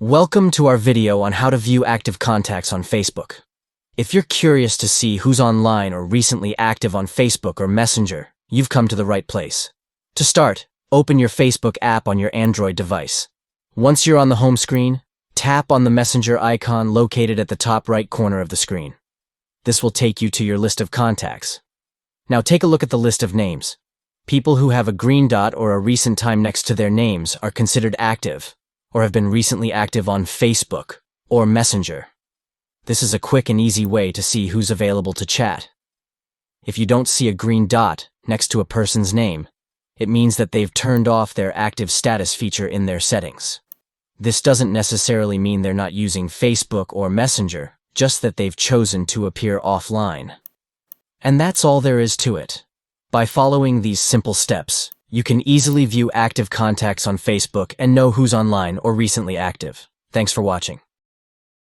Welcome to our video on how to view active contacts on Facebook. If you're curious to see who's online or recently active on Facebook or Messenger, you've come to the right place. To start, open your Facebook app on your Android device. Once you're on the home screen, tap on the Messenger icon located at the top right corner of the screen. This will take you to your list of contacts. Now take a look at the list of names. People who have a green dot or a recent time next to their names are considered active, or have been recently active on Facebook or Messenger. This is a quick and easy way to see who's available to chat. If you don't see a green dot next to a person's name, it means that they've turned off their active status feature in their settings. This doesn't necessarily mean they're not using Facebook or Messenger, just that they've chosen to appear offline. And that's all there is to it. By following these simple steps, you can easily view active contacts on Facebook and know who's online or recently active. Thanks for watching.